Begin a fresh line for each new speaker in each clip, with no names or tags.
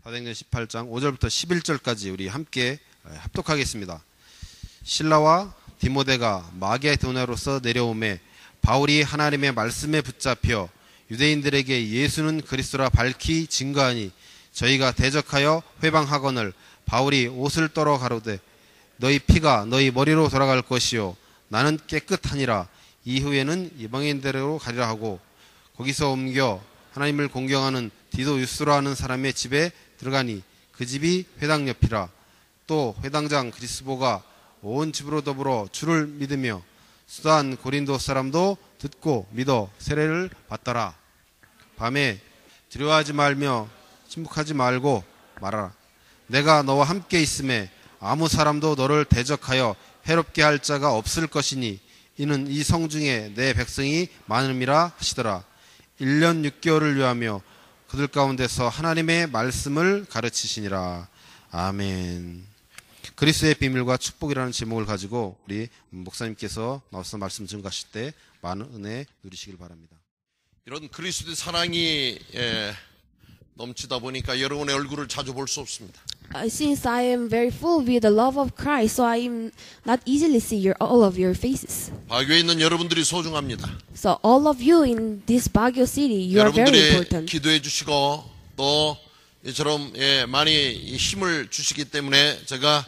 사도행전 18장 5절부터 11절까지 우리 함께 합독하겠습니다. 실라와 디모데가 마게도냐로서 내려오매 바울이 하나님의 말씀에 붙잡혀 유대인들에게 예수는 그리스도라 밝히 증거하니 저희가 대적하여 회방하거늘 바울이 옷을 떨어 가로되 너희 피가 너희 머리로 돌아갈 것이요 나는 깨끗하니라. 이후에는 이방인대로 가리라 하고 거기서 옮겨 하나님을 공경하는 디도 유스라 하는 사람의 집에 들어가니 그 집이 회당 옆이라. 또 회당장 그리스보가 온 집으로 더불어 주를 믿으며 수단 고린도 사람도 듣고 믿어 세례를 받더라. 밤에 두려워하지 말며 침묵하지 말고 말하라. 내가 너와 함께 있음에 아무 사람도 너를 대적하여 해롭게 할 자가 없을 것이니 이는 이 성 중에 내 백성이 많음이라 하시더라. 1년 6개월을 요하며 그들 가운데서 하나님의 말씀을 가르치시니라. 아멘. 그리스도의 비밀과 축복이라는 제목을 가지고 우리 목사님께서 나와서 말씀 증거하실 때 많은 은혜 누리시길 바랍니다.
이런 그리스도의 사랑이 넘치다 보니까 여러분의 얼굴을 자주 볼 수 없습니다.
Since I am very full with the love of Christ, so I am not easily see all of your faces.
바교에 있는 여러분들이 소중합니다.
So all of you in this Baguio city, you are very
여러분들이
important.
기도해 주시고 또 이처럼 많이 힘을 주시기 때문에 제가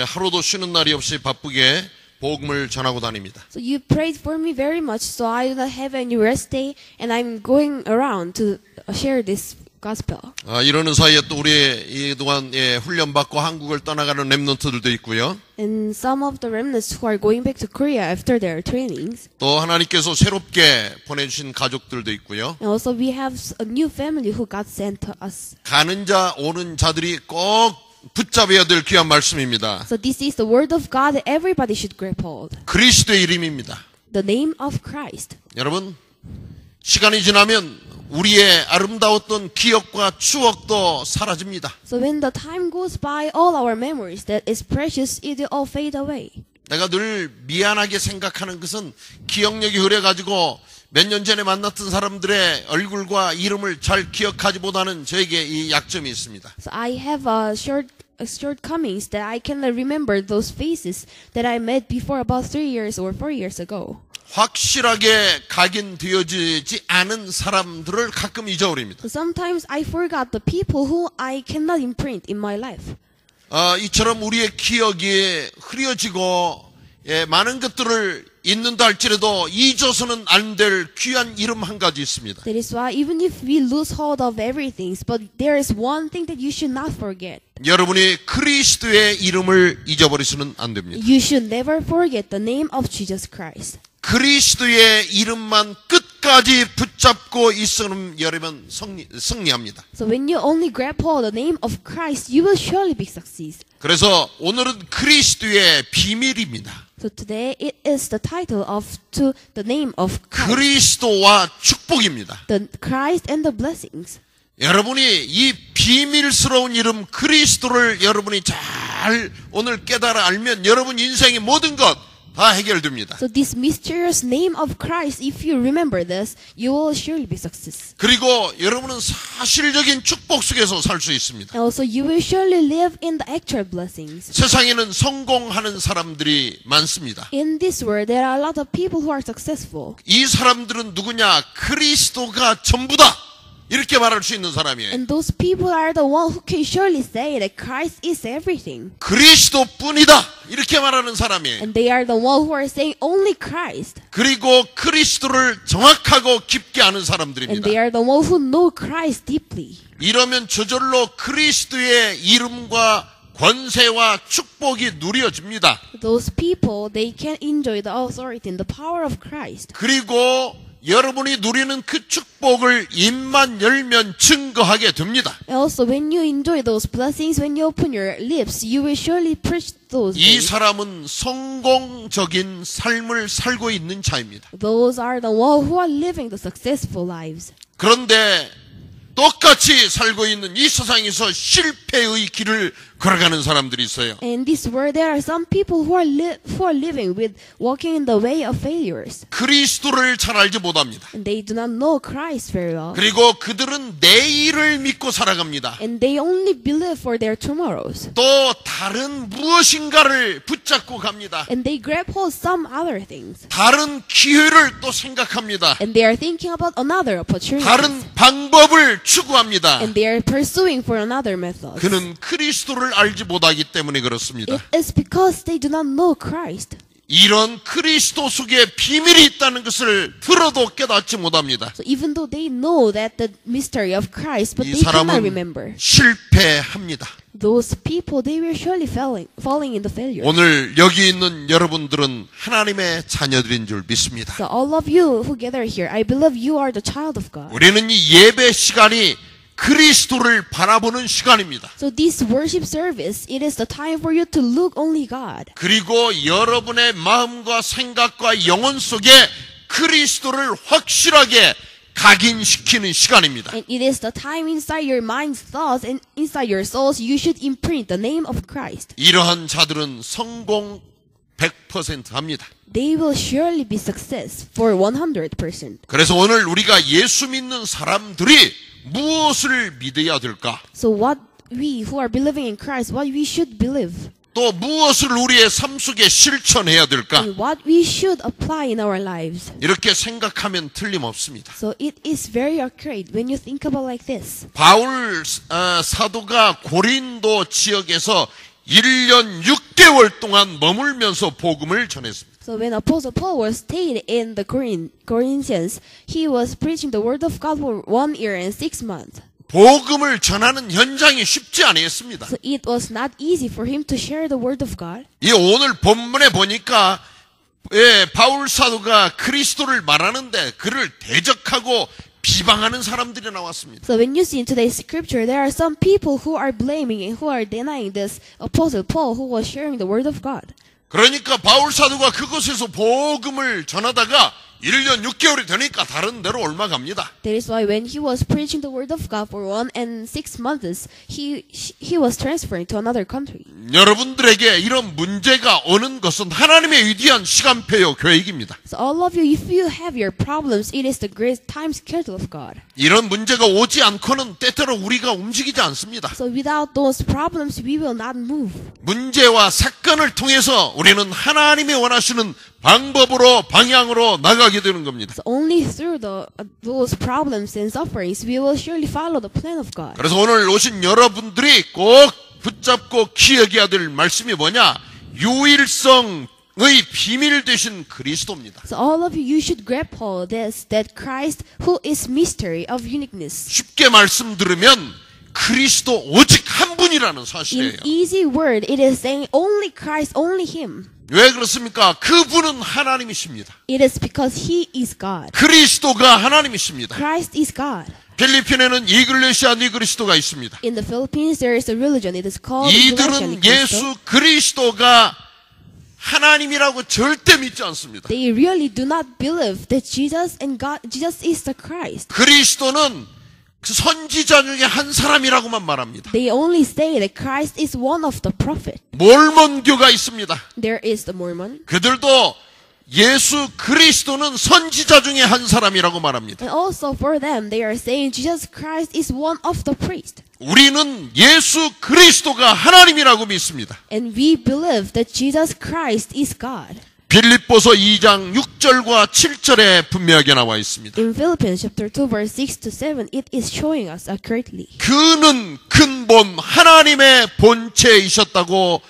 하루도 쉬는 날이 없이 바쁘게 복음을 전하고 다닙니다.
So you prayed for me very much, so I do not have any rest day, and I'm going around to share this gospel.
이러는 사이에 또 우리 이동안 훈련 받고 한국을 떠나가는 렘넌트들도 있고요.
And some of the remnants who are going back to Korea after their trainings.
또 하나님께서 새롭게 보내주신 가족들도 있고요.
And also we have a new family who got sent to us.
가는 자 오는 자들이 꼭 붙잡아야 될 귀한 말씀입니다.
So this is the word of God that everybody should grab hold.
그리스도의 이름입니다.
The name of Christ.
여러분, 시간이 지나면 우리의 아름다웠던 기억과 추억도 사라집니다.
So when the time goes by, all our memories that is precious, it will all fade away.
내가 늘 미안하게 생각하는 것은 기억력이 흐려가지고 몇 년 전에 만났던 사람들의 얼굴과 이름을 잘 기억하지 못하는 저에게 이 약점이 있습니다.
So I have shortcomings that I cannot remember those faces that I met before about 3 years or 4 years ago.
확실하게 각인되어지지 않은 사람들을 가끔 잊어버립니다.
So sometimes I forgot the people who I cannot imprint in my life.
이처럼 우리의 기억이 흐려지고 많은 것들을 잊는다 할지라도 잊어서는 안 될 귀한 이름 한 가지 있습니다.
That is why even if we lose hold of everything, but there is one thing that you should not forget.
여러분이 그리스도의 이름을 잊어버리서는 안 됩니다.
You should never forget the name of Jesus Christ.
그리스도의 이름만 끝까지 붙잡고 있으면 여러분 승리합니다.
So when you only grab hold of the name of Christ, you will surely be succeed.
그래서 오늘은 그리스도의 비밀입니다.
So today it is the title to the name of Christ.
그리스도와 축복입니다.
The Christ and the blessings.
여러분이 이 비밀스러운 이름 그리스도를 여러분이 잘 오늘 깨달아 알면 여러분 인생의 모든 것 다 해결됩니다.
So this mysterious name of Christ, if you remember this, you will surely be success.
그리고 여러분은 사실적인 축복 속에서 살 수 있습니다.
And also you will surely live in the actual blessings.
세상에는 성공하는 사람들이 많습니다.
In this world, there are a lot of people who are successful.
이 사람들은 누구냐? 그리스도가 전부다. 이렇게 말할 수 있는 사람이에요.
And those people are the one who can surely say that Christ is everything.
그리스도뿐이다. 이렇게 말하는 사람이에요.
And they are the one who are saying only Christ.
그리고 그리스도를 정확하고 깊게 아는
And
사람들입니다.
they are the one who know Christ deeply.
이러면 저절로 그리스도의 이름과 권세와 축복이 누려집니다.
Those people, they can enjoy the authority and the power of Christ.
그리고 여러분이 누리는 그 축복을 입만 열면 증거하게 됩니다.
Also, when you enjoy those blessings, when you open your lips, you will surely preach those
이
things.
사람은 성공적인 삶을 살고 있는 자입니다.
Those are the one who are living the successful lives.
그런데 똑같이 살고 있는 이 세상에서 실패의 길을 걸어가는 사람들이 있어요.
In this world, there are some people who are living with walking in the way of failures.
그리스도를 잘 알지 못합니다.
And they do not know Christ very well.
그리고 그들은 내일을 믿고 살아갑니다.
And they only believe for their tomorrows.
또 다른 무엇인가를 붙잡고 갑니다.
And they grab hold some other things.
다른 기회를 또 생각합니다.
And they are thinking about another opportunity.
다른 방법을 추구합니다.
And they are pursuing for another method.
그는 그리스도를 알지 못하기 때문에 그렇습니다.
It is because they do not know Christ.
이런 그리스도 속에 비밀이 있다는 것을 들어도 깨닫지 못합니다.
So even though they know that the mystery of Christ, but
이
they cannot
사람은
remember.
실패합니다.
Those people, they were surely falling into failure.
오늘 여기 있는 여러분들은 하나님의 자녀들인 줄 믿습니다.
So all of you who gather here, I believe you are the child of God.
우리는 이 예배 시간이 그리스도를 바라보는 시간입니다.
So this worship service, it is the time for you to look only God.
그리고 여러분의 마음과 생각과 영혼 속에 그리스도를 확실하게 각인시키는 시간입니다.
And it is the time inside your mind's thoughts and inside your souls you should imprint the name of Christ.
이러한 자들은 성공 100% 합니다.
They will surely be success for 100%.
그래서 오늘 우리가 예수 믿는 사람들이 무엇을 믿어야 될까?
So what we who are believing in Christ, what we should believe,
또 무엇을 우리의 삶 속에 실천해야 될까?
and what we should apply in our lives.
이렇게 생각하면 틀림없습니다.
So it is very accurate when you think about like this.
바울 사도가 고린도 지역에서 1년 6개월 동안 머물면서 복음을 전했습니다.
So when Apostle Paul was stayed in the Corinthians, he was preaching the word of God for 1 year and 6 months.
복음을 전하는 현장이 쉽지 않았습니다.
So it was not easy for him to share the word of God.
이 오늘 본문에 보니까 바울 사도가 그리스도를 말하는데 그를 대적하고 비방하는 사람들이 나왔습니다.
So when you see in today's scripture, there are some people who are blaming and who are denying this Apostle Paul who was sharing the word of God.
그러니까 바울 사도가 그곳에서 복음을 전하다가 1년 6개월이 되니까 다른 데로 옮아갑니다.
That is why when he was preaching the word of God for 1 and 6 months, he was transferring to another country.
여러분들에게 이런 문제가 오는 것은 하나님의 위대한 시간표요 계획입니다.
So all of you, if you have your problems, it is the great time schedule of God.
이런 문제가 오지 않고는 때때로 우리가 움직이지 않습니다.
So without those problems, we will not move.
문제와 사건을 통해서 우리는 하나님이 원하시는 방법으로 방향으로 나가게 되는 겁니다.
So only through those problems and sufferings, we will surely follow the plan of God.
그래서 오늘 오신 여러분들이 꼭 붙잡고 기억해야 될 말씀이 뭐냐? 유일성의 비밀 되신 그리스도입니다.
So all of you, you should grab hold this, that Christ, who is mystery of uniqueness.
쉽게 말씀 들으면 그리스도 오직 한 분이라는 사실이에요.
In easy word, it is saying only Christ, only Him.
왜 그렇습니까? 그분은 하나님이십니다.
It is because He is God.
그리스도가 하나님이십니다.
Christ is God.
필리핀에는 이글레시아 니 그리스도가 있습니다.
In the Philippines, there is a religion. It is called Iglesia Ni
이들은
Cristo.
예수 그리스도가 하나님이라고 절대 믿지 않습니다.
They really do not believe that Jesus is the Christ.
그리스도는 그 선지자 중에 한 사람이라고만 말합니다.
They only say that Christ is one of the prophet.
몰몬교가 있습니다.
There is the Mormon.
그들도 예수 그리스도는 선지자 중에 한 사람이라고 말합니다.
And also for them, they are saying Jesus Christ is one of the priests.
우리는 예수 그리스도가 하나님이라고 믿습니다.
And we believe that Jesus Christ is God.
빌립보서 2장 6절과 7절에 분명하게 나와 있습니다.
In Philippians chapter 2 verse 6 to 7, it is showing us accurately.
그는 근본 하나님의 본체이셨다고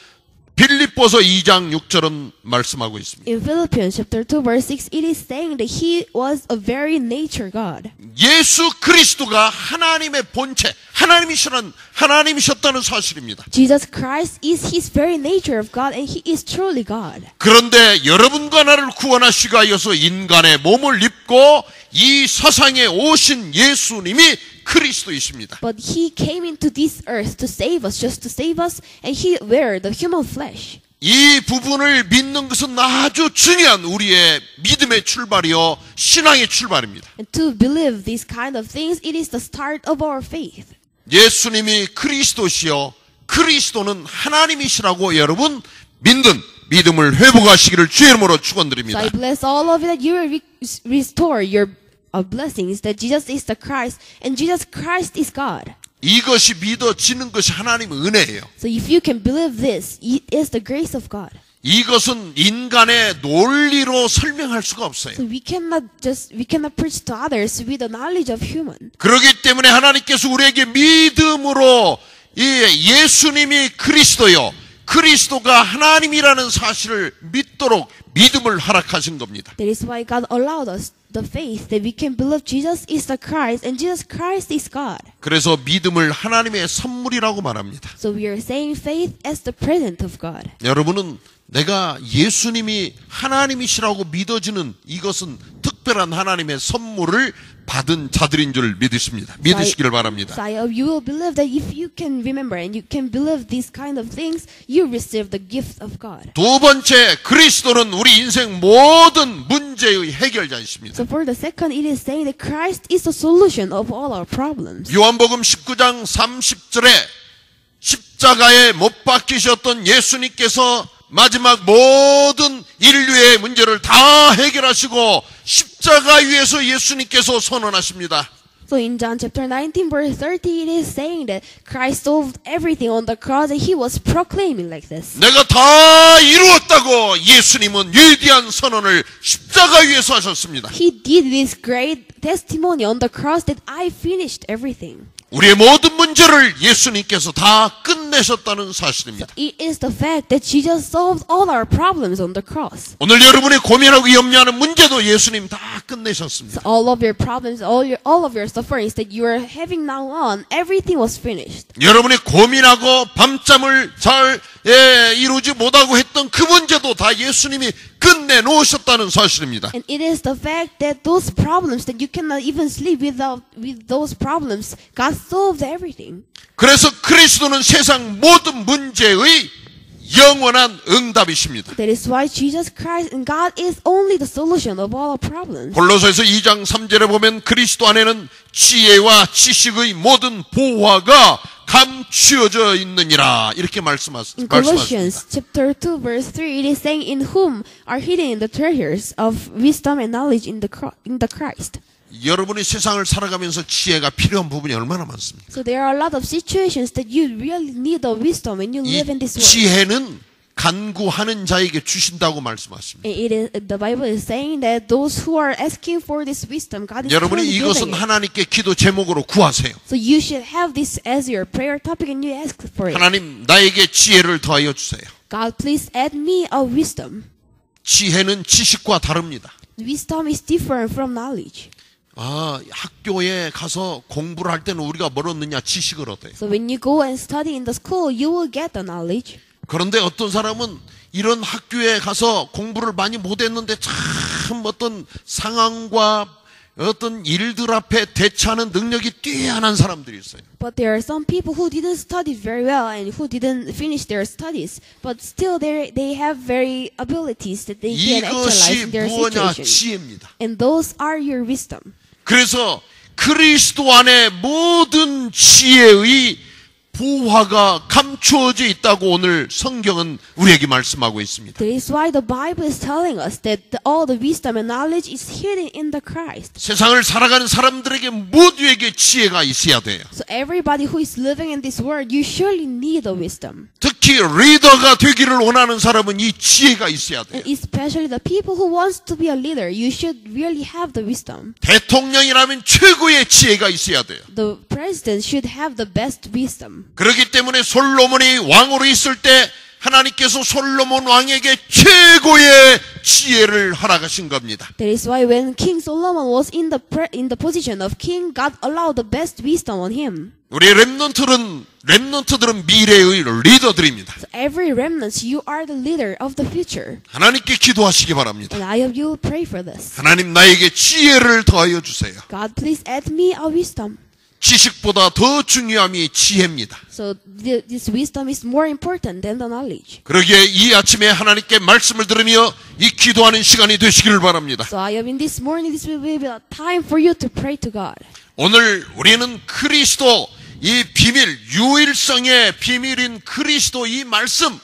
빌립보서 2장 6절은 말씀하고 있습니다.
In Philippians chapter 2 verse 6, it is saying that He was a very nature God.
예수 그리스도가 하나님의 본체, 하나님이셨다는 사실입니다.
Jesus Christ is His very nature of God and He is truly God.
그런데 여러분과 나를 구원하시기 위해서 인간의 몸을 입고 이 세상에 오신 예수님이 그리스도이십니다.
But He came into this earth to save us, just to save us, and He wear the human flesh.
이 부분을 믿는 것은 아주 중요한 우리의 믿음의 출발이요 신앙의 출발입니다.
And to believe these kind of things, it is the start of our faith.
예수님이 그리스도시요 그리스도는 하나님이시라고 여러분 믿는 믿음을 회복하시기를 주의 이름으로
So
축원드립니다.
I bless all of you that you will restore your blessings, that Jesus is the Christ and Jesus Christ is God.
이것이 믿어지는 것이 하나님의 은혜예요.
So if you can believe this, it is the grace of God.
이것은 인간의 논리로 설명할 수가 없어요.
So we cannot preach to others with the knowledge of human.
그렇기 때문에 하나님께서 우리에게 믿음으로 이 예수님이 그리스도요, 그리스도가 하나님이라는 사실을 믿도록 믿음을 허락하신 겁니다.
That is why God allowed us the faith that we can believe Jesus is the Christ and Jesus Christ is God.
그래서 믿음을 하나님의 선물이라고 말합니다.
So we are saying faith as the present of God.
여러분은 내가 예수님이 하나님이시라고 믿어지는 이것은 특별한 하나님의 선물을 받은 자들인 줄 믿으시기를 바랍니다.
So you will believe that if you can remember and you can believe these kind of things, you receive the gift of God.
두 번째, 그리스도는 우리 인생 모든 문제의 해결자이십니다.
So for the second, it is saying that Christ is the solution of all our problems.
요한복음 19장 30절에 십자가에 못 박히셨던 예수님께서 마지막 모든 인류의 문제를 다 해결하시고 십자가 위에서 예수님께서 선언하십니다.
So in John chapter 19 verse 30 it is saying that Christ solved everything on the cross and he was proclaiming like this.
내가 다 이루었다고 예수님은 위대한 선언을 십자가 위에서 하셨습니다.
He did this great testimony on the cross that I finished everything.
우리의 모든 문제를 예수님께서 다 끝내셨다는 사실입니다.
It is the fact that Jesus solved all our problems on the cross.
오늘 여러분이 고민하고 염려하는 문제도 예수님 다 끝내셨습니다.
So all of your problems, all of your sufferings that you are having now on, everything was finished.
여러분이 고민하고 밤잠을 잘 이루지 못하고 했던 그 문제도 다 예수님이 끝내놓으셨다는 사실입니다.
And it is the fact that those problems that you cannot even sleep with those problems, God solved everything.
그래서 그리스도는 세상 모든 문제의 영원한 응답이십니다.
That is why Jesus Christ and God is only the solution of all our problems.
골로새서 2장 3절에 보면 그리스도 안에는 지혜와 지식의 모든 보화가 감추어져 있느니라 이렇게
In
말씀하십니다.
Colossians chapter 2 verse 3 it is saying in whom are hidden the treasures of wisdom and knowledge in the Christ.
여러분이 세상을 살아가면서 지혜가 필요한 부분이 얼마나 많습니까?
So there are a lot of situations that you really need the wisdom when you live in
이
this world.
지혜는 간구하는 자에게 주신다고 말씀하십니다.
The Bible is saying that those who are asking for this wisdom, God is
여러분이
surely
이것은
giving it.
하나님께 기도 제목으로 구하세요.
So you should have this as your prayer topic and you ask for it.
하나님 나에게 지혜를 더하여 주세요.
God, please add me a wisdom.
지혜는 지식과 다릅니다.
Wisdom is different from knowledge.
학교에 가서 공부를 할 때는 우리가 뭘 얻느냐? 지식을 얻어요.
So when you go and study in the school, you will get the knowledge.
그런데 어떤 사람은 이런 학교에 가서 공부를 많이 못했는데 참 어떤 상황과 어떤 일들 앞에 대처하는 능력이 뛰어난 사람들이 있어요.
But there are some people who didn't study very well and who didn't finish their studies, but still they have very abilities that they can actualize
이것이
in their
무엇냐?
situation.
지혜입니다.
And those are your wisdom.
그래서 그리스도 안에 모든 지혜의 보화가 감추어져 있다고 오늘 성경은 우리에게 말씀하고 있습니다.
That is why the Bible is telling us that all the wisdom and knowledge is hidden in the Christ.
세상을 살아가는 사람들에게 모두에게 지혜가 있어야 돼요.
So everybody who is living in this world, you surely need the wisdom.
특히 리더가 되기를 원하는 사람은 이 지혜가 있어야 돼요.
And especially the people who wants to be a leader, you should really have the wisdom.
대통령이라면 최고의 지혜가 있어야 돼요.
The president should have the best wisdom.
그렇기 때문에 솔로몬이 왕으로 있을 때 하나님께서 솔로몬 왕에게 최고의 지혜를 허락하신 겁니다.
That is why when King Solomon was in the position of king, God allowed the best wisdom on him.
우리 렘넌트들은 미래의 리더들입니다.
So every remnant, you are the leader of the future.
하나님께 기도하시기 바랍니다.
And I hope you will pray for this.
하나님 나에게 지혜를 더하여 주세요.
God, please add me a wisdom.
지식보다 더 중요함이 지혜입니다.
So this wisdom is more important than the knowledge.
그러기에 이 아침에 하나님께 말씀을 들으며 이 기도하는 시간이 되시기를 바랍니다.
So I am in this morning, this will be a time for you to pray to God.
오늘 우리는 그리스도 이 비밀, 유일성의 비밀인 그리스도 이 말씀,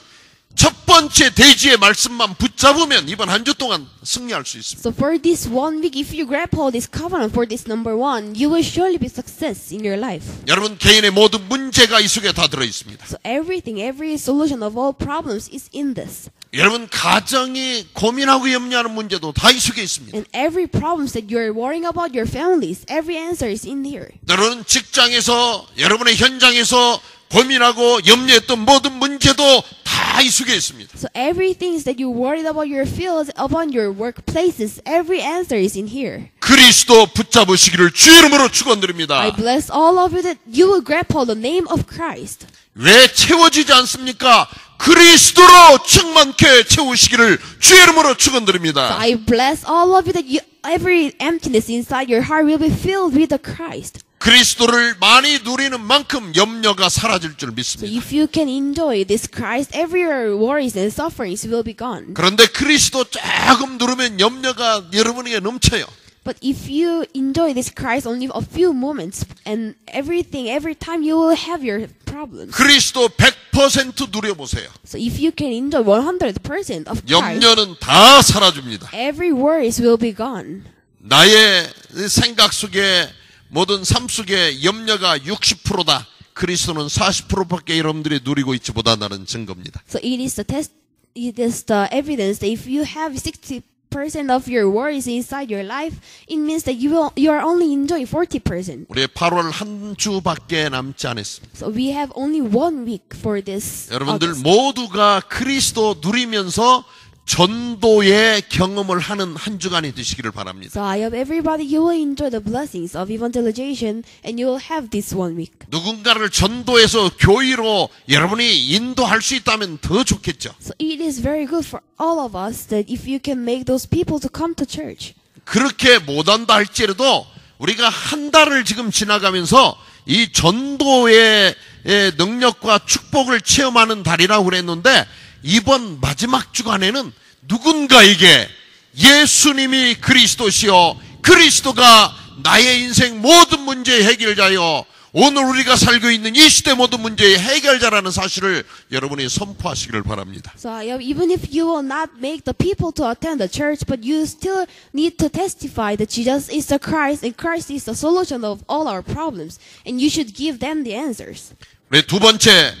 첫 번째 대지의 말씀만 붙잡으면 이번 한 주 동안 승리할 수 있습니다.
So for this 1 week, if you grab hold this covenant for this number 1, you will surely be success in your life.
여러분 개인의 모든 문제가 이 속에 다 들어 있습니다.
So everything, every solution of all problems is in this.
여러분 가정이 고민하고 염려하는 문제도 다 이 속에 있습니다.
And every problems that you're worrying about your families, every answer is in here.
여러분 직장에서 여러분의 현장에서 고민하고 염려했던 모든 문제도 다 이 속에 있습니다.
So everything that you worried about your fields, about your workplaces, every answer is in here.
그리스도 붙잡으시기를 주 이름으로
I
축원드립니다.
bless all of you that you will grab hold the name of Christ.
왜 채워지지 않습니까? 그리스도로 충만케 채우시기를 주 이름으로 축원드립니다.
I bless all of you that every emptiness inside your heart will be filled with the Christ.
그리스도를 많이 누리는 만큼 염려가 사라질 줄
So
믿습니다.
if you can enjoy this Christ, every your worries and sufferings will be gone.
그런데 그리스도 조금 누르면 염려가 여러분에게 넘쳐요.
But if you enjoy this Christ only a few moments and everything, every time you will have your problems.
그리스도 100% 누려보세요.
So if you can enjoy 100% of Christ,
염려는 다 사라집니다.
every worries will be gone.
나의 생각 속에 모든 삶 속에 염려가 60%다. 그리스도는 40%밖에 여러분들이 누리고 있지 못한다는 증거입니다.
So it is the evidence that if you have 60% of your worries inside your life, it means that you are only enjoying 40%.
우리 8월 한 주밖에 남지 않았습니다.
So we have only 1 week for this.
여러분들
August.
모두가 그리스도 누리면서 전도의 경험을 하는 한 주간이 되시기를 바랍니다.
So I hope everybody you will enjoy the blessings of evangelization and you will have this 1 week.
누군가를 전도해서 교회로 여러분이 인도할 수 있다면 더 좋겠죠.
So it is very good for all of us that if you can make those people to come to church.
그렇게 못한다 할지라도 우리가 한 달을 지금 지나가면서 이 전도의 능력과 축복을 체험하는 달이라고 그랬는데 이번 마지막 주간에는 누군가에게 예수님이 그리스도시요 그리스도가 나의 인생 모든 문제의 해결자요 오늘 우리가 살고 있는 이 시대 모든 문제의 해결자라는 사실을 여러분이 선포하시기를 바랍니다.
So I hope even if you will not make the people to attend the church, but you still need to testify that Jesus is the Christ and Christ is the solution of all our problems, and you should give them the answers.
우리 두 번째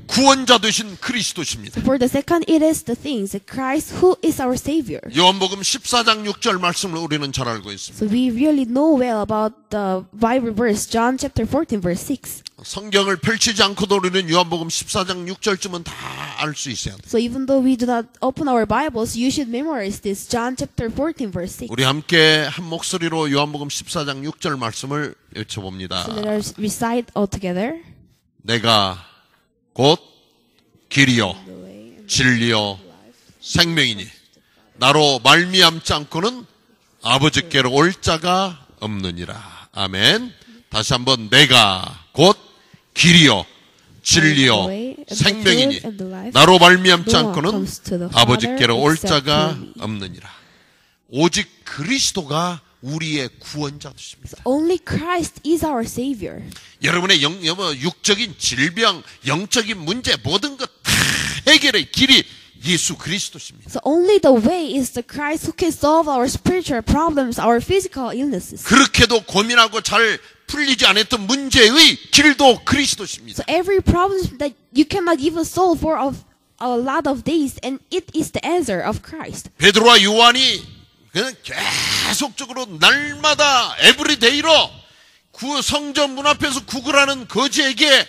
구원자 되신 그리스도십니다.
For the second, it is the things that Christ who is our Savior.
요한복음 14장 6절 말씀을 우리는 잘 알고 있습니다.
So we really know well about the Bible verse, John chapter 14 verse 6.
성경을 펼치지 않고도 우리는 요한복음 14장 6절쯤은 다 알 수 있어야 돼요.
So even though we do not open our Bibles, you should memorize this John chapter 14 verse 6.
우리 함께 한 목소리로 요한복음 14장 6절 말씀을 외쳐봅니다.
So let us recite all together.
내가 곧 길이요 진리요 생명이니 나로 말미암지 않고는 아버지께로 올 자가 없느니라. 아멘. 다시 한번 내가 곧 길이요 진리요 생명이니 나로 말미암지 않고는 아버지께로 올 자가 없느니라. 오직 그리스도가 우리의 구원자 되십니다.
Only Christ is our Savior.
여러분의 육적인 질병, 영적인 문제 모든 것 다 해결의 길이 예수 그리스도십니다.
So only the way is the Christ who can solve our spiritual problems, our physical illnesses.
그렇게도 고민하고 잘 풀리지 않았던 문제의 길도 그리스도십니다.
So every problem that you cannot even solve for a lot of days, and it is the answer of Christ.
베드로와 요한이 그냥 계속적으로 날마다 에브리데이로 그 성전 문 앞에서 구걸하는 거지에게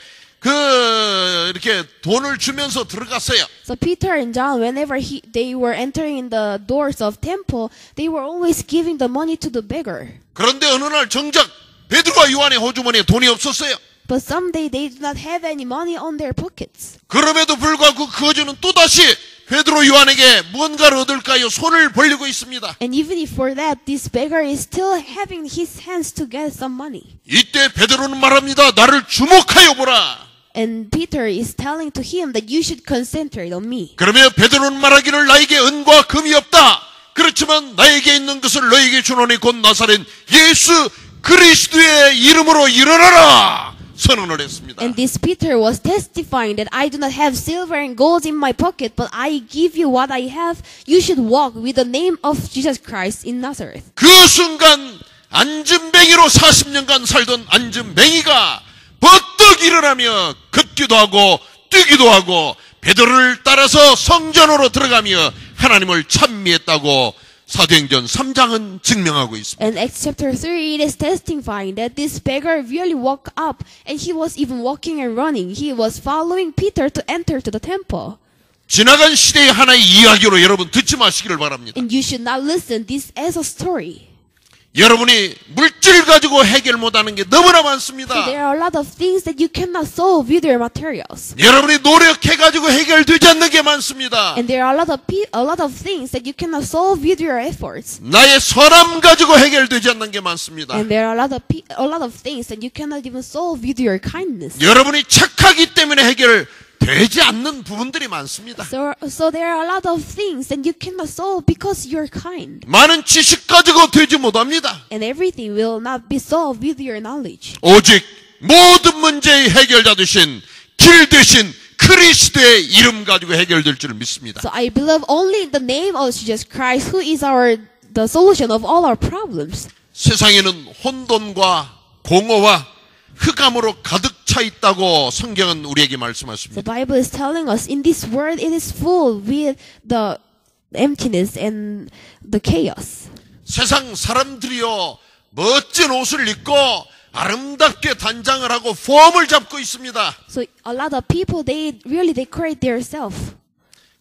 이렇게 돈을 주면서 들어갔어요.
So Peter and John, whenever they were entering in the doors of temple, they were always giving the money to the beggar.
그런데 어느 날 정작 베드로와 요한의 호주머니에 돈이 없었어요.
But someday they did not have any money on their pockets.
그럼에도 불구하고 그 거지는 또다시 베드로 요한에게 무언가를 얻을까요? 손을 벌리고 있습니다.
And even if for that, this beggar is still having his hands to get some money.
이때 베드로는 말합니다. 나를 주목하여 보라.
And Peter is telling to him that you should concentrate on me.
그러면 베드로는 말하기를 나에게 은과 금이 없다. 그렇지만 나에게 있는 것을 너에게 주노니 곧 나사렛 예수 그리스도의 이름으로 일어나라. 선언을 했습니다.
And this Peter was testifying that I do not have silver and gold in my pocket, but I give you what I have. You should walk with the name of Jesus Christ in Nazareth.
그 순간 앉은뱅이로 40년간 살던 앉은뱅이가 버떡 일어나며 걷기도 하고 뛰기도 하고 베드로를 따라서 성전으로 들어가며 하나님을 찬미했다고 사도행전 3장은 증명하고 있습니다.
In Acts chapter 3, it is testifying that this beggar really woke up, and he was even walking and running. He was following Peter to enter to the temple.
지나간 시대의 하나의 이야기로 여러분 듣지 마시기를 바랍니다.
And you should not listen this as a story.
여러분이 물질 가지고 해결 못하는 게 너무나 많습니다.
So there are a lot of things that you cannot solve with your materials.
여러분이 노력해가지고 해결되지 않는 게 많습니다.
And there are a lot of things that you cannot solve with your efforts.
나의 선함 가지고 해결되지 않는 게 많습니다.
And there are a lot of things that you cannot even solve with your kindness.
여러분이 착하기 때문에 해결되지 않는 부분들이 많습니다.
So there are a lot of things that you cannot solve because you're kind.
많은 지식 가지고 되지 못합니다.
And everything will not be solved with your knowledge.
오직 모든 문제의 해결자 되신 길 되신 그리스도의 이름 가지고 해결될 줄 믿습니다.
So I believe only in the name of Jesus Christ, who is the solution of all our problems.
세상에는 혼돈과 공허와 흑암으로 가득 차 있다고 성경은 우리에게
The
말씀하십니다.
Bible is telling us in this world it is full with the emptiness and the chaos.
세상 사람들이요 멋진 옷을 입고 아름답게 단장을 하고 폼을 잡고 있습니다.
So a lot of people, they really decorate themselves.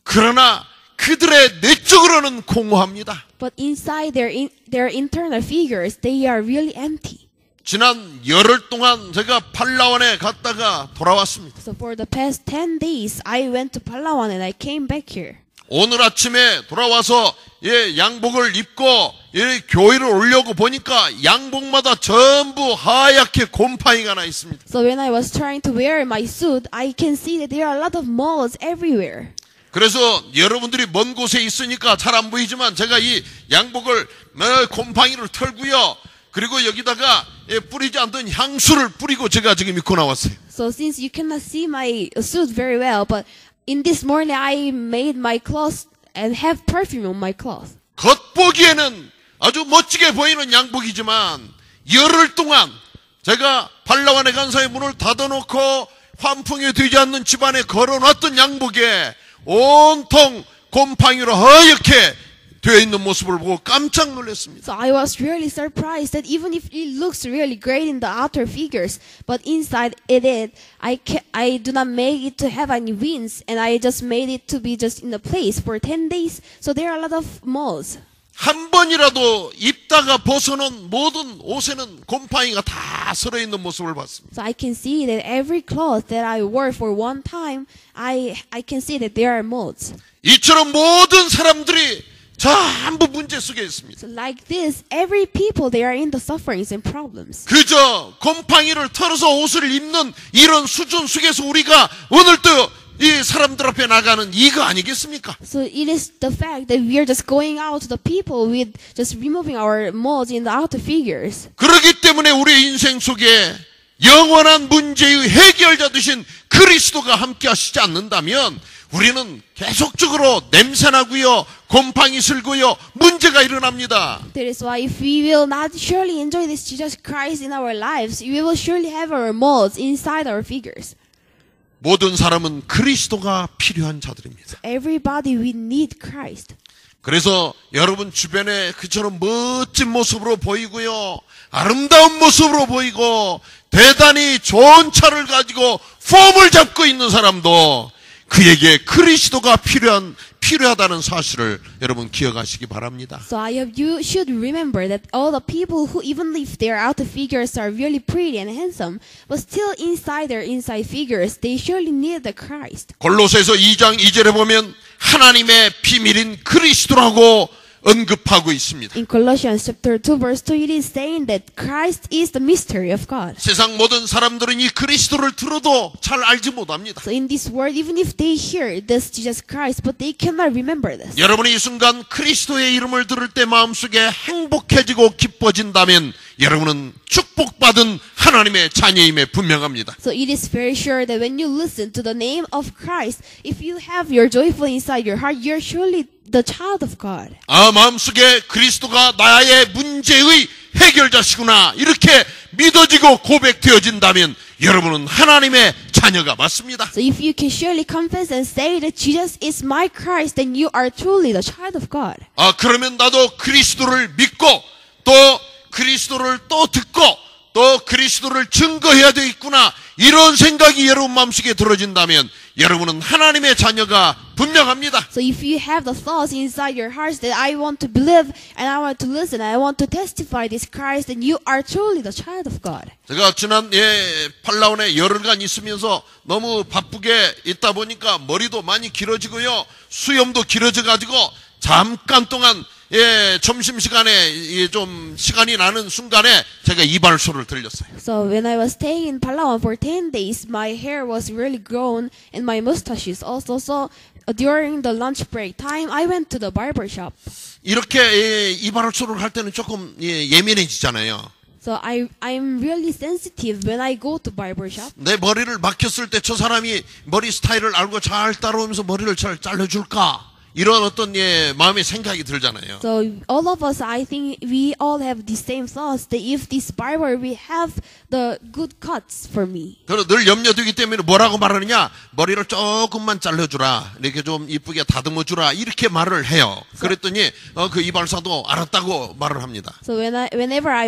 그러나 그들의 내적으로는 공허합니다.
But inside their internal figures, they are really empty.
지난 열흘 동안 제가 팔라완에 갔다가 돌아왔습니다.
So for the past 10 days, I went to Palawan and I came back here.
오늘 아침에 돌아와서 양복을 입고 교회를 오려고 보니까 양복마다 전부 하얗게 곰팡이가 나 있습니다.
So when I was trying to wear my suit, I can see that there are a lot of moles everywhere.
그래서 여러분들이 먼 곳에 있으니까 잘 안 보이지만 제가 이 양복을 곰팡이를 털고요. 그리고 여기다가 뿌리지 않던 향수를 뿌리고 제가 지금 입고 나왔어요.
So since you cannot see my suit very well, but in this morning I made my clothes and have perfume on my clothes.
겉보기에는 아주 멋지게 보이는 양복이지만 열흘 동안 제가 팔라완의 간사의 문을 닫아놓고 환풍이 되지 않는 집안에 걸어놨던 양복에 온통 곰팡이로 하얗게 되어 있는 모습을 보고 깜짝 놀랐습니다.
So I was really surprised that even if it looks really great in the outer figures, but inside I do not make it to have any wings, and I just made it to be just in a place for 10 days. So there are a lot of moles.
한 번이라도 입다가 벗어놓은 모든 옷에는 곰팡이가 다 서려있는 모습을 봤습니다.
So I can see that every cloth that I wore for one time, I can see that there are moles.
이처럼 모든 사람들이 전부 문제 속에 있습니다.
So like this, every people, they are in the sufferings and problems.
그저 곰팡이를 털어서 옷을 입는 이런 수준 속에서 우리가 오늘 또 이 사람들 앞에 나가는 이거 아니겠습니까?
So it is the fact that we are just going out to the people with just removing our moles in the outer figures.
그렇기 때문에 우리 인생 속에 영원한 문제의 해결자 되신 그리스도가 함께 하시지 않는다면 우리는 계속적으로 냄새나고요, 곰팡이 슬고요, 문제가 일어납니다.
That is why if we will not surely enjoy this Jesus Christ in our lives, we will surely have our moles inside our figures.
모든 사람은 그리스도가 필요한 자들입니다.
Everybody, we need Christ.
그래서 여러분 주변에 그처럼 멋진 모습으로 보이고요, 아름다운 모습으로 보이고 대단히 좋은 차를 가지고 폼을 잡고 있는 사람도 그에게 그리스도가 필요하다는 사실을 여러분 기억하시기 바랍니다.
So you should remember that all the people who, even if their outer figures are really pretty and handsome, but still inside their inside figures, they surely need the Christ.
골로새서 2장 2절에 보면 하나님의 비밀인 그리스도라고 언급하고 있습니다.
In Colossians chapter 2 verse 2, it is saying that Christ is the mystery of God.
세상 모든 사람들은 이 그리스도를 들어도 잘 알지 못합니다.
So in this world, even if they hear this Jesus Christ, but they cannot remember this.
여러분이 이 순간 그리스도의 이름을 들을 때 마음속에 행복해지고 기뻐진다면 여러분은 축복받은 하나님의 자녀임에 분명합니다.
So it is very sure that when you listen to the name of Christ, if you have your joyful inside your heart, you're surely the child of God.
마음속에 그리스도가 나의 문제의 해결자시구나 이렇게 믿어지고 고백되어진다면 여러분은 하나님의 자녀가 맞습니다.
So if you can surely confess and say that Jesus is my Christ, then you are truly the child of God.
그러면 나도 그리스도를 믿고 또 그리스도를 또 듣고 또 그리스도를 증거해야 되겠구나 이런 생각이 여러분 마음속에 들어진다면 여러분은 하나님의 자녀가 분명합니다.
So if you have the thoughts inside your hearts that I want to believe and I want to listen, I want to testify this Christ, then you are truly the child of God.
제가 지난 팔라원에 열흘간 있으면서 너무 바쁘게 있다 보니까 머리도 많이 길어지고요. 수염도 길어져 가지고 잠깐 동안 점심시간에 좀 시간이 나는 순간에 제가 이발소를 들렸어요.
So when I was staying in Palawan for 10 days, my hair was really grown and my mustaches also. So during the lunch break time, I went to the barber shop.
이렇게 이발소를 할 때는 조금 예민해지잖아요.
So I'm really sensitive when I go to barber shop.
내 머리를 막혔을 때 저 사람이 머리 스타일을 알고 잘 따라오면서 머리를 잘 잘라줄까? 이런 어떤 마음의 생각이 들잖아요.
So all of us, I think we all have the same thoughts that if this barber will have the good cuts for me.
그래서 늘 염려되기 때문에 뭐라고 말하느냐? 머리를 조금만 잘라주라. 이렇게 좀 이쁘게 다듬어주라. 이렇게 말을 해요. 그랬더니 그 이발사도 알았다고 말을 합니다.
So whenever I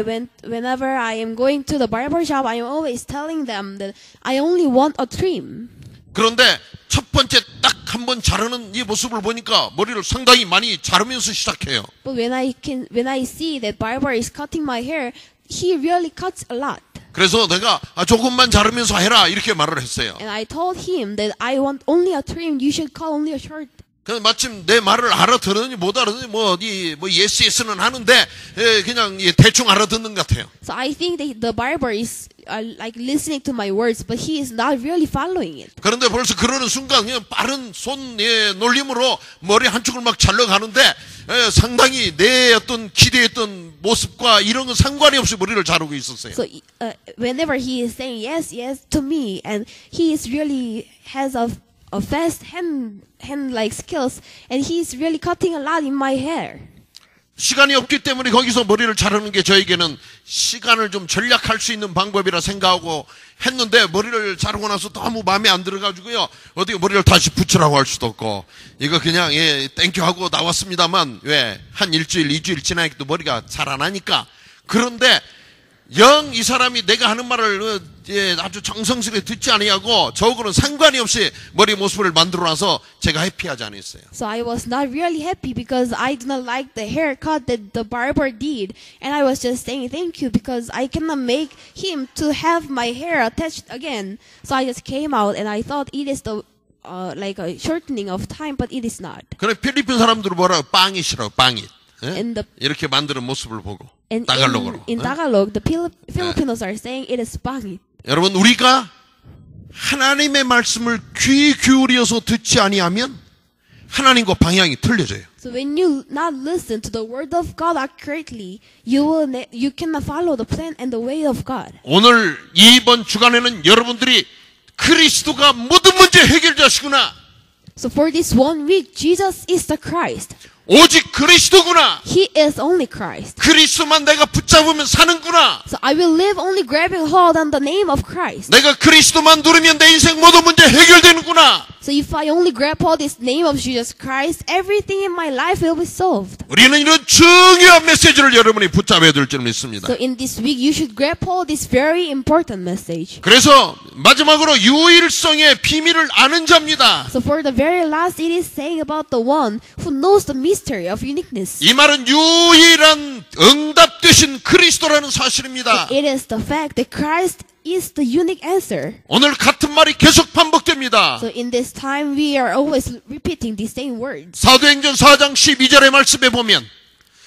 am going to the barber shop, I am always telling them that I only want a trim.
그런데 첫 번째 딱 한 번 자르는 이 모습을 보니까 머리를 상당히 많이 자르면서 시작해요.
But when I see that barber is cutting my hair, he really cuts a lot.
그래서 내가 조금만 자르면서 해라 이렇게 말을 했어요.
And I told him that I want only a trim. You should cut only a short.
그래서 마침 내 말을 알아들으니 못 알아듣니 뭐 예스는 하는데 그냥 대충 알아듣는 것 같아요.
So I think that the barber is like listening to my words, but he is not really following it.
그런데 벌써 그러는 순간 그냥 빠른 손 놀림으로 머리 한쪽을 막 잘라가는데 상당히 내 어떤 기대했던 모습과 이런 건 상관이 없이 머리를 자르고 있었어요.
So whenever he is saying yes to me, and he is really has a fast hand like skills, and he is really cutting a lot in my hair.
시간이 없기 때문에 거기서 머리를 자르는 게 저에게는 시간을 좀 절약할 수 있는 방법이라 생각하고 했는데 머리를 자르고 나서 너무 마음에 안 들어가지고요. 어떻게 머리를 다시 붙이라고 할 수도 없고 이거 그냥 땡큐 하고 나왔습니다만 왜 한 일주일, 2주일 지나니까 머리가 잘 안 하니까. 그런데 영 이 사람이 내가 하는 말을 아주 정성스레 듣지 아니하고 저하고는 상관이 없이 머리 모습을 만들어놔서 제가 해피하지 않았어요.
So I was not really happy because I did not like the haircut that the barber did, and I was just saying thank you because I cannot make him to have my hair attached again. So I just came out and I thought it is the like a shortening of time, but it is not.
그래 필리핀 사람들은 뭐라고 빵이시라고 빵이 이렇게 만드는 모습을 보고 따갈록으로.
In Tagalog, the Filipinos are saying it is pangit.
여러분 우리가 하나님의 말씀을 귀 기울여서 듣지 아니하면 하나님과 방향이 틀려져요.
So when you not listen to the word of God accurately, you cannot follow the plan and the way of God.
오늘 이번 주간에는 여러분들이 그리스도가 모든 문제 해결자시구나.
So for this 1 week, Jesus is the Christ.
오직 그리스도구나.
He is only Christ.
그리스도만 내가 붙잡으면 사는구나.
So I will live only grabbing hold on the name of Christ.
내가 그리스도만 누르면 내 인생 모든 문제 해결되는구나.
So if I only grab hold this name of Jesus Christ, everything in my life will be solved.
우리는 이런 중요한 메시지를 여러분이 붙잡아야 될 줄 믿습니다.
So in this week, you should grab hold this very important message.
그래서 마지막으로 유일성의 비밀을 아는 자입니다.
So for the very last, it is saying about the one who knows the mystery of uniqueness.
이 말은 유일한 응답 되신 그리스도라는 사실입니다.
It is the fact that Christ is the unique answer.
오늘 같은 말이 계속 반복됩니다.
So in this time, we are always repeating the same words.
사도행전 4장 12절의 말씀에 보면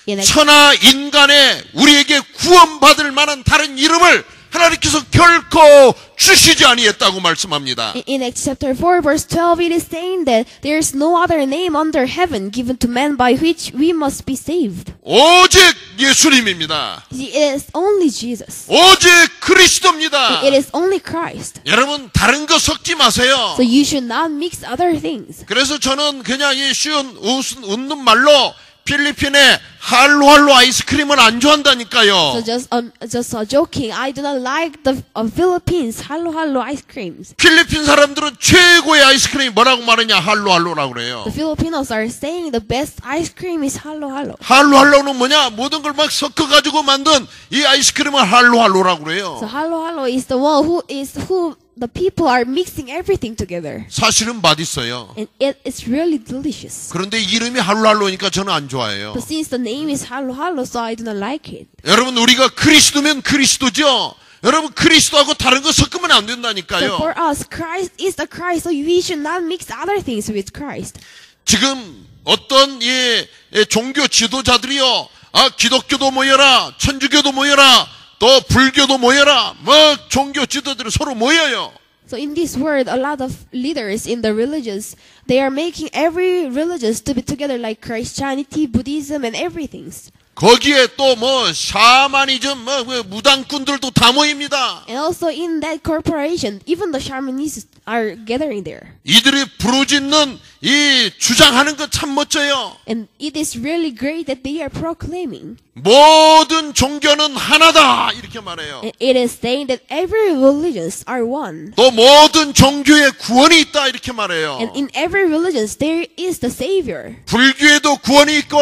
In
천하 인간에 우리에게 구원받을 만한 다른 이름을 하나님께서 결코 주시지 아니했다고 말씀합니다.
In Acts chapter 4 verse 12 it is saying that there is no other name under heaven given to man by which we must be saved.
오직 예수님입니다.
It is only Jesus.
오직 그리스도입니다.
It is only Christ.
여러분 다른 거 섞지 마세요.
So you should not mix other things.
그래서 저는 그냥 이 쉬운 웃는 말로 필리핀에 할로할로 아이스크림은 안 좋아한다니까요.
So just joking. I do not like the Philippines hallo ice creams.
필리핀 사람들은 최고의 아이스크림이 뭐라고 말하냐? 할로할로라고 그래요.
The Filipinos are saying the best ice cream is hallo.
할로할로는 뭐냐? 모든 걸 막 섞어가지고 만든 이 아이스크림은 할로할로라고 그래요.
So hallo is the one who the people are mixing everything together.
사실은 맛있어요.
And it is really delicious.
그런데 이름이 할로할로니까 저는 안 좋아해요.
But since the name is hallo, so I do not like it.
여러분 우리가 그리스도면 그리스도죠. 여러분 그리스도하고 다른 거 섞으면 안
So
된다니까요.
for us, Christ is the Christ, so we should not mix other things with Christ.
지금 어떤 종교 지도자들이요, 기독교도 모여라, 천주교도 모여라, 또 불교도 모여라, 종교 지도자들이 서로 모여요.
So in this world, a lot of leaders in the religions, they are making every religions to be together like Christianity, Buddhism, and everything.
거기에 또 샤머니즘, 무당꾼들도 다 모입니다.
And also in that corporation, even the shamanists are gathering there.
이들이 부르짖는 이 주장하는 거 참 멋져요.
And it is really great that they are proclaiming.
모든 종교는 하나다 이렇게 말해요.
And it is saying that every religions are one.
또 모든 종교에 구원이 있다 이렇게 말해요.
And in every religions there is the Savior.
불교에도 구원이 있고,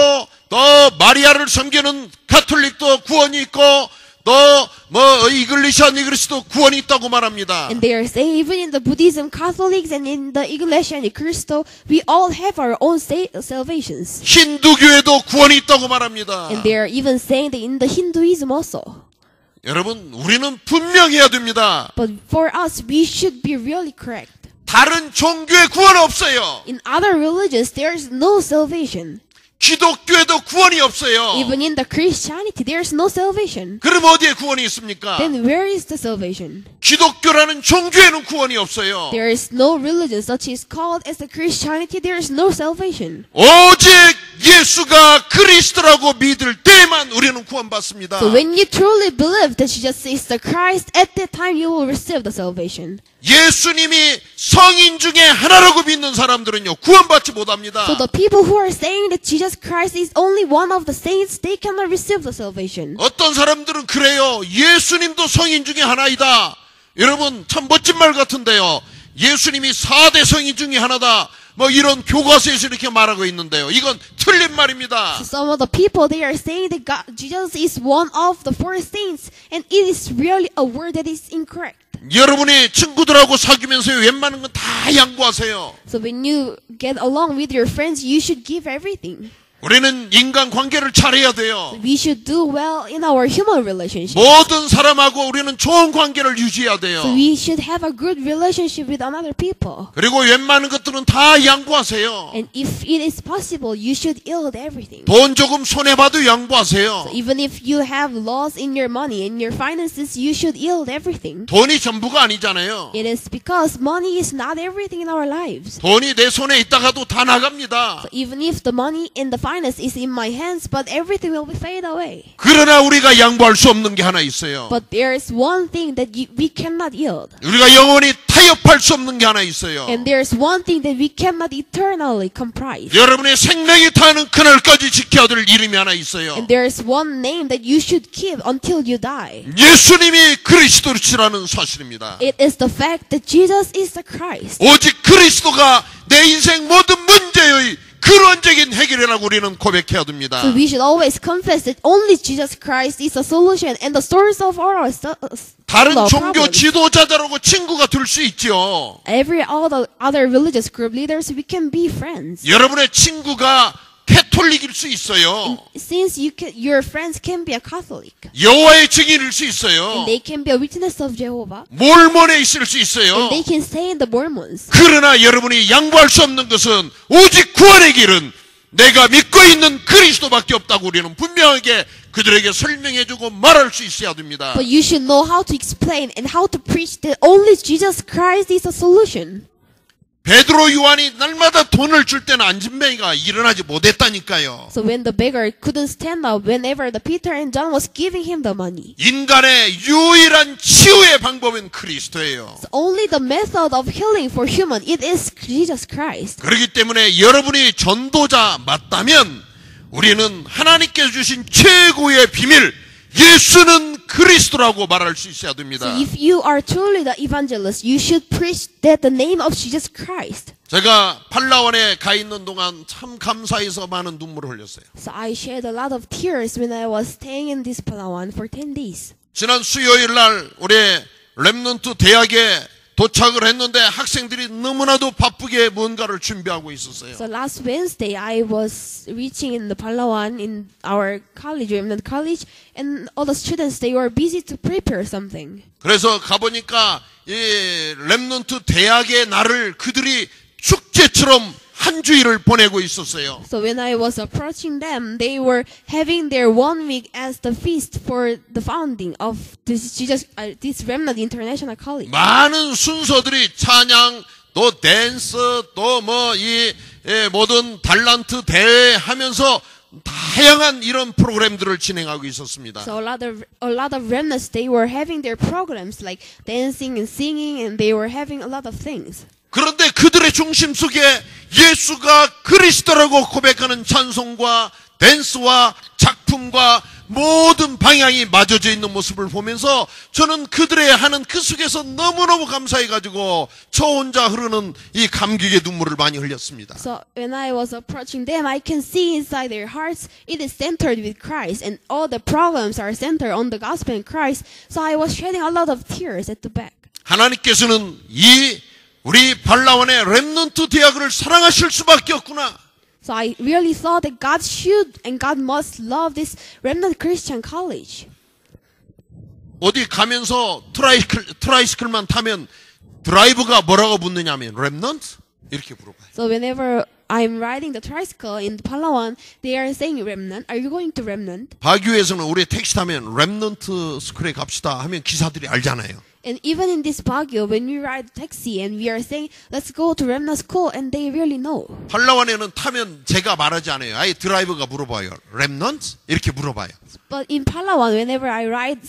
또 마리아를 섬기는 가톨릭도 구원이 있고, 또 이글리시도 구원이 있다고 말합니다.
And they are saying even in the Buddhism, Catholics, and in the Iglesia and the Cristo, we all have our own salvations.
힌두교에도 구원이 있다고 말합니다.
And they are even saying that in the Hinduism also.
여러분 우리는 분명해야 됩니다.
But for us, we should be really correct.
다른 종교에 구원 없어요.
In other religions, there is no salvation.
기독교에도 구원이 없어요.
Even in the Christianity, there is no salvation.
그럼 어디에 구원이 있습니까?
Then where is the salvation?
기독교라는 종교에는 구원이 없어요.
There is no religion such as called as the Christianity. There is no salvation.
오직 예수가 그리스도라고 믿을 때만 우리는 구원받습니다.
So when you truly believe that Jesus is the Christ, at that time you will receive the salvation.
예수님이 성인 중에 하나라고 믿는 사람들은요 구원받지 못합니다.
So the people who are saying that Jesus Christ is only one of the saints, they cannot receive the salvation.
어떤 사람들은 그래요. 예수님도 성인 중에 하나이다. 여러분 참 멋진 말 같은데요. 예수님이 4대 성인 중에 하나다. 이런 교과서에서 이렇게 말하고 있는데요. 이건 틀린 말입니다.
So some of the people, they are saying that Jesus is one of the 4 saints, and it is really a word that is incorrect.
여러분이 친구들하고 사귀면서 웬만한 건 다 양보하세요.
So when you get along with your friends, you should give everything.
우리는 인간 관계를 잘해야 돼요.
We should do well in our human relationships.
모든 사람하고 우리는 좋은 관계를 유지해야 돼요.
So we should have a good relationship with other people.
그리고 웬만한 것들은 다 양보하세요.
And if it is possible, you should yield everything.
돈 조금 손해봐도 양보하세요.
So even if you have loss in your money, in your finances, you should yield everything.
돈이 전부가 아니잖아요.
It is because money is not everything in our lives.
돈이 내 손에 있다가도 다 나갑니다.
So even if the money in the finance is in my hands, but everything will be fade away.
그러나 우리가 양보할 수 없는 게 하나 있어요.
But there is one thing that we cannot yield.
우리가 영원히 타협할 수 없는 게 하나 있어요.
And there is one thing that we cannot eternally comprise.
여러분의 생명이 타는 그날까지 지켜야 될 이름이 하나 있어요.
And there is one name that you should keep until you die.
예수님이 그리스도시라는 사실입니다.
It is the fact that Jesus is the Christ.
오직 그리스도가 내 인생 모든 문제의 근원적인 해결이라고 우리는 고백해야 됩니다.
So we should always confess that only Jesus Christ is the solution and the source of all our
다른 종교
problems.
지도자들하고 친구가 될 수 있죠.
Every other religious group leaders, we can be friends.
여러분의 친구가 캐톨릭일 수 있어요.
Since your friends can be a Catholic,
여호와의 증인일 수 있어요.
and they can be a witness of Jehovah,
몰몬에 있을 수 있어요.
and they can stay in the Mormons.
그러나 여러분이 양보할 수 없는 것은 오직 구원의 길은 내가 믿고 있는 그리스도밖에 없다고 우리는 분명하게 그들에게 설명해주고 말할 수 있어야 됩니다.
But you should know how to explain and how to preach that only Jesus Christ is a solution.
베드로 요한이 날마다 돈을 줄 때는 안진뱅이가 일어나지 못했다니까요.
So when the beggar couldn't stand up, whenever the Peter and John was giving him the money.
인간의 유일한 치유의 방법은 그리스도예요.
So only the method of healing for human, it is Jesus Christ.
그렇기 때문에 여러분이 전도자 맞다면 우리는 하나님께서 주신 최고의 비밀 예수는 그리스도라고 말할 수 있어야 됩니다.
So if you are truly the evangelist, you should preach that the name of Jesus Christ.
제가 팔라완에 가 있는 동안 참 감사해서 많은 눈물을 흘렸어요.
So I shed a lot of tears when I was staying in this Palawan for 10 days.
지난 수요일 날 우리 렘넌트 대학에 도착을 했는데 학생들이 너무나도 바쁘게 뭔가를 준비하고 있었어요.
So last Wednesday, I was reaching in the Palawan in our college, Remnant College, and all the students, they were busy to prepare something.
그래서 가보니까 이 렘넌트 대학의 날을 그들이 축제처럼 한 주일을 보내고 있었어요.
So when I was approaching them, they were having their 1 week as the feast for the founding of this Remnant International College.
많은 순서들이 찬양, 또 댄스, 또 뭐 이 모든 달란트 대회 하면서 다양한 이런 프로그램들을 진행하고 있었습니다.
So a lot of remnants, they were having their programs like dancing and singing, and they were having a lot of things.
그런데 그들의 중심 속에 예수가 그리스도라고 고백하는 찬송과 댄스와 작품과 모든 방향이 맞춰져 있는 모습을 보면서 저는 그들의 하는 그 속에서 너무너무 감사해가지고 저 혼자 흐르는 이 감격의 눈물을 많이 흘렸습니다.
So when I was approaching them, I can see inside their hearts it is centered with Christ, and all the programs are centered on the gospel and Christ. So I was shedding a lot of tears at the back.
하나님께서는 이 우리 발라원의 렘넌트 대학을 사랑하실 수밖에 없구나.
So I really thought that God should and God must love this Remnant Christian College.
어디 가면서 트라이스클만 타면 드라이브가 뭐라고 묻느냐면 렘넌트? 이렇게 물어봐요.
So whenever I'm riding the tricycle in Palawan, they are saying Remnant. Are you going to Remnant?
바교에서는 우리 택시 타면 렘넌트 스쿨에 갑시다 하면 기사들이 알잖아요.
And even in this Baguio, when we ride taxi and we are saying, let's go to Remnant School, and they really know.
팔라완에는 타면 제가 말하지 않아요. 아예 드라이버가 물어봐요. 렘넌트? 이렇게 물어봐요.
But in Palawan, whenever I ride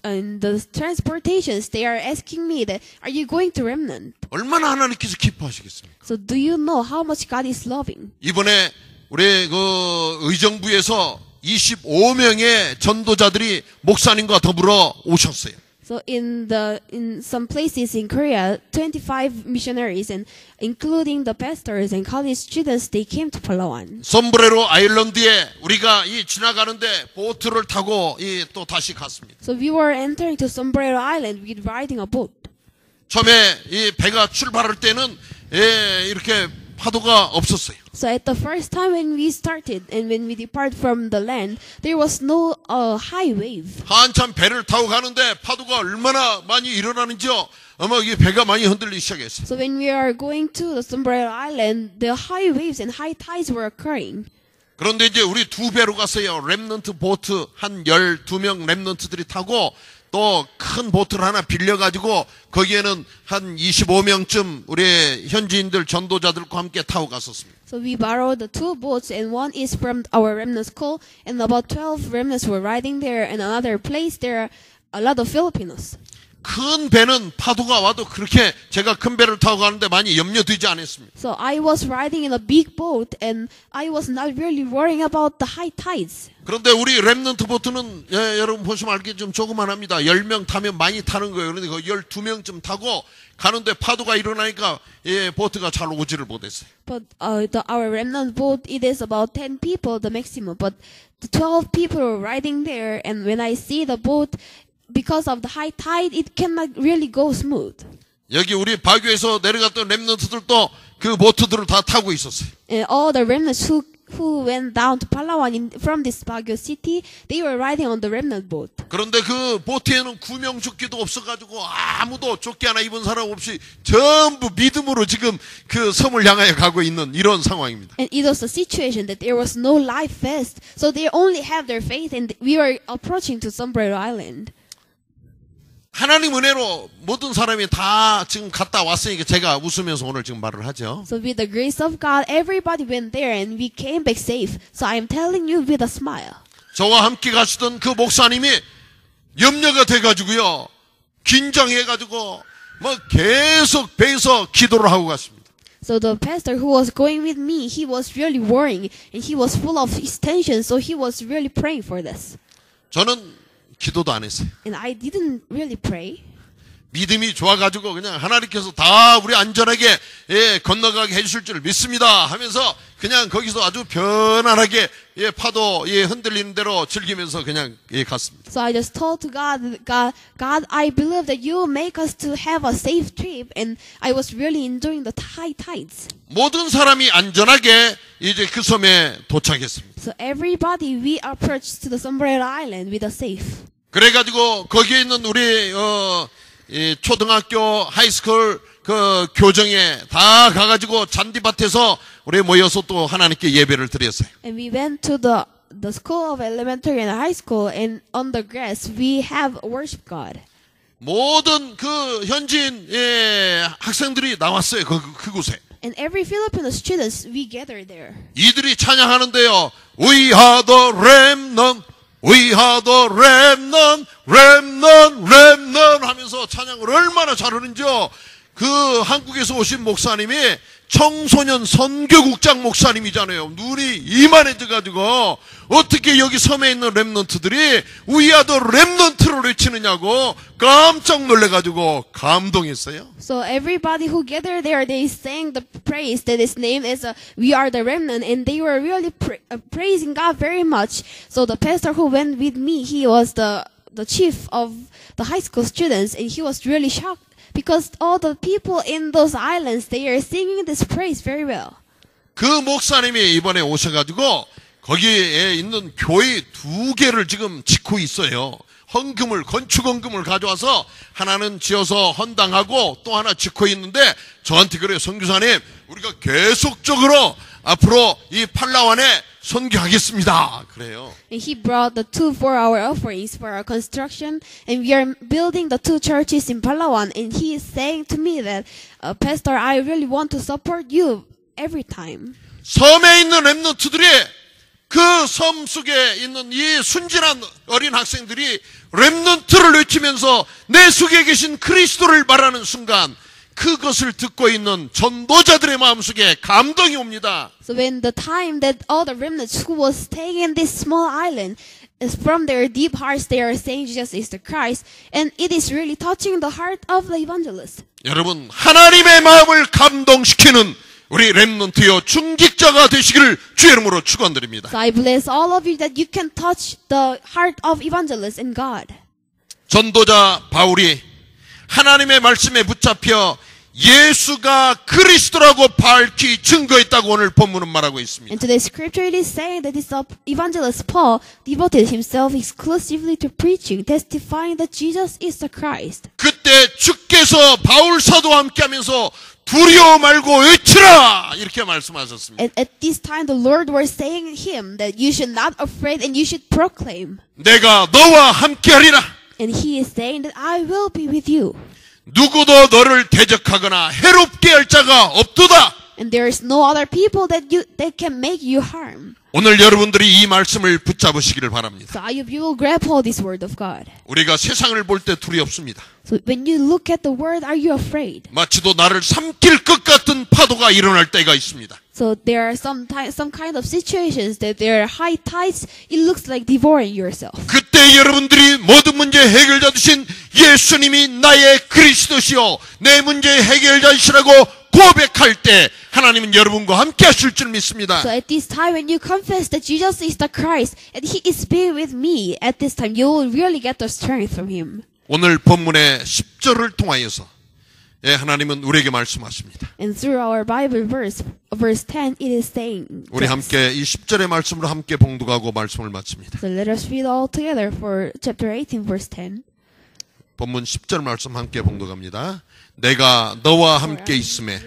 in the transportations, they are asking me that, are you going to Remnant?
얼마나 하나님께서 기뻐하시겠습니까?
So do you know how much God is loving?
이번에 우리 그 의정부에서 25명의 전도자들이 목사님과 더불어 오셨어요.
So in some places in Korea, 25 missionaries, and including the pastors and college students, they came to Palawan.
솜브레로 아일랜드에 우리가 이 지나가는데 보트를 타고 또 다시 갔습니다.
So we were entering to Sombrero Island with riding a boat.
처음에 이 배가 출발할 때는 이렇게 파도가 없었어요.
So at the first time when we started and when we depart from the land, there was no high wave.
한참 배를 타고 가는데 파도가 얼마나 많이 일어나는지요. 아마 이 배가 많이 흔들리기 시작했어요.
So when we are going to the Sombrero Island, the high waves and high tides were occurring.
그런데 이제 우리 두 배로 갔어요. 렘넌트 보트 한 12명 렘넌트들이 타고 또 큰 보트를 하나 빌려가지고 거기에는 한 25명쯤 우리 현지인들 전도자들과 함께 타고 갔었습니다.
So we borrowed the 2 boats, and one is from our remnant school, and about 12 remnants were riding there, and another place there are a lot of Filipinos.
큰 배는 파도가 와도 그렇게 제가 큰 배를 타고 가는데 많이 염려되지 않았습니다.
So I was riding in a big boat, and I was not really worrying about the high tides.
그런데 우리 렘넌트 보트는 여러분 보시면 알겠지만 좀 조그만합니다. 10명 타면 많이 타는 거예요. 그런데 그 12명쯤 타고 가는데 파도가 일어나니까 보트가 잘 오지를 못했어요.
But our remnant boat, it is about 10 people, the maximum. But the 12 people were riding there, and when I see the boat, because of the high tide, it cannot really go smooth.
여기 우리 바교에서 내려갔던 렘넌트들도 그 보트들을 다 타고 있었어요.
And all the remnants who went down to Palawan from this Baguio city, they were riding on the remnant boat.
그런데 그 보트에는 구명조끼도 없어가지고 아무도 조끼 하나 입은 사람 없이 전부 믿음으로 지금 그 섬을 향하여 가고 있는 이런 상황입니다.
And it was a situation that there was no life vest, so they only have their faith, and we were approaching to Sombrero Island.
하나님 은혜로 모든 사람이 다 지금 갔다 왔으니까 제가 웃으면서 오늘 지금 말을 하죠.
So with the grace of God, everybody went there and we came back safe. So I am telling you with a smile.
저와 함께 가시던 그 목사님이 염려가 돼가지고요. 긴장해가지고 뭐 계속 배에서 기도를 하고 갔습니다.
So the pastor who was going with me, he was really worrying and he was full of his tension. So he was really praying for this.
저는 기도도 안 했어요.
And I didn't really pray.
믿음이 좋아가지고 그냥 하나님께서 다 우리 안전하게 건너가게 해주실 줄 믿습니다 하면서 그냥 거기서 아주 편안하게 파도 흔들리는 대로 즐기면서 그냥 갔습니다.
So I just told to God, God, I believe that you will make us to have a safe trip, and I was really enjoying the high tides.
모든 사람이 안전하게 이제 그 섬에 도착했습니다.
So everybody, we approached to the Sombrero Island with a safe.
그래가지고 거기에 있는 우리 이 초등학교, 하이스쿨 그 교정에 다 가가지고 잔디밭에서 우리 모여서 또 하나님께 예배를 드렸어요.
And we went to the school of elementary and high school, and on the grass we have worship God.
모든 그 현지인 학생들이 나왔어요. 그곳에.
And every Filipino students, we gathered there.
이들이 찬양하는데요. We are the remnant. We are the remnant, remnant, remnant 하면서 찬양을 얼마나 잘하는지요. 그 한국에서 오신 목사님이 청소년 선교국장 목사님이잖아요. 눈이 이만해져가지고 어떻게 여기 섬에 있는 렘넌트들이 We are the remnant를 외치느냐고 깜짝 놀래가지고 감동했어요.
So everybody who gathered there, they sang the praise that his name is We Are the Remnant, and they were really praising God very much. So the pastor who went with me, he was the chief of the high school students, and he was really shocked because all the people in those islands, they are singing this praise very well.
그 목사님이 이번에 오셔가지고 거기에 있는 교회 2개를 지금 짓고 있어요. 건축 헌금을 가져와서 하나는 지어서 헌당하고 또 하나 짓고 있는데 저한테 그래요. 선교사님, 우리가 계속적으로 앞으로 이 팔라완에 선교하겠습니다. 그래요.
And he brought the 2 4-hour offerings for our construction, and we are building the 2 churches in Palawan. And he is saying to me that, Pastor, I really want to support you every time.
섬에 있는 렘넌트들이 그 섬 속에 있는 이 순진한 어린 학생들이 렘넌트를 외치면서 내 속에 계신 그리스도를 말하는 순간 그것을 듣고 있는 전도자들의 마음속에 감동이 옵니다.
So when the time that all the remnants who was staying in this small island, is from their deep hearts they are saying Jesus is the Christ, and it is really touching the heart of the evangelist.
여러분, 하나님의 마음을 감동시키는 우리 렘넌트여 중직자가 되시기를 주의 이름으로 축원드립니다.
So I bless all of you that you can touch the heart of evangelists in God.
전도자 바울이 하나님의 말씀에 붙잡혀 예수가 그리스도라고 밝히 증거했다고 오늘 본문은 말하고 있습니다.
And today's scripture it is saying that this evangelist Paul devoted himself exclusively to preaching, testifying that Jesus is the Christ.
그때 주께서 바울 사도와 함께하면서 두려워 말고 외치라 이렇게 말씀하셨습니다.
And at this time the Lord was saying him that you should not afraid and you should proclaim.
내가 너와 함께하리라.
And he is saying that I will be with you.
누구도 너를 대적하거나 해롭게 할 자가 없도다.
And there is no other people that can make you harm.
오늘 여러분들이 이 말씀을 붙잡으시기를 바랍니다.
So I hope you will grab hold this word of God.
우리가 세상을 볼 때 두렵습니다.
So when you look at the word, are you afraid?
마치도 나를 삼킬 것 같은 파도가 일어날 때가 있습니다.
So there are some kind of situations that there are high tides. It looks like devouring yourself.
그때 여러분들이 모든 문제 해결자 되신 예수님이 나의 그리스도시요 내 문제 해결자이시라고 고백할 때 하나님은 여러분과 함께 하실 줄 믿습니다.
So at this time when you confess that Jesus is the Christ and He is being with me, at this time you will really get the strength from Him.
오늘 본문의 10절을 통하여서 예, 하나님은 우리에게 말씀하십니다.
And through our Bible verse 10, it is saying
우리
this.
함께 이 10절의 말씀으로 함께 봉독하고 말씀을 마칩니다.
So let us read all together for chapter 18, verse 10.
본문 10절 말씀 함께 봉독합니다. 내가 너와 함께 있음에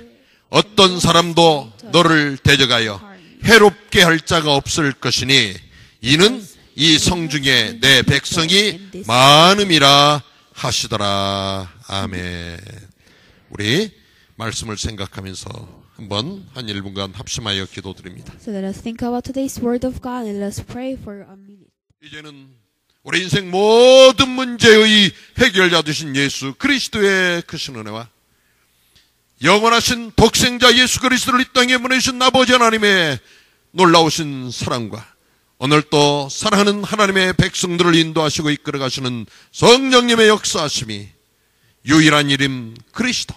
어떤 사람도 너를 대적하여 해롭게 할 자가 없을 것이니 이는 이 성중에 내 백성이 많음이라 하시더라. 아멘. 우리 말씀을 생각하면서 한번 한 1분간 합심하여 기도드립니다.
So let us think about today's word of God and let us pray for a minute.
이제는 우리 인생 모든 문제의 해결자 되신 예수 그리스도의 크신 은혜와 영원하신 독생자 예수 그리스도를 이 땅에 보내신 아버지 하나님의 놀라우신 사랑과 오늘 또 사랑하는 하나님의 백성들을 인도하시고 이끌어가시는 성령님의 역사하심이 유일한 이름 그리스도,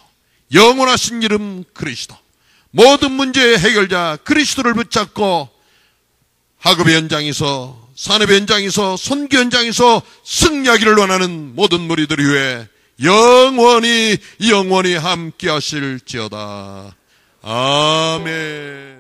영원하신 이름 그리스도, 모든 문제의 해결자 그리스도를 붙잡고 학업의 현장에서, 산업의 현장에서, 선교 현장에서 승리하기를 원하는 모든 무리들 위해 영원히 함께 하실지어다. 아멘.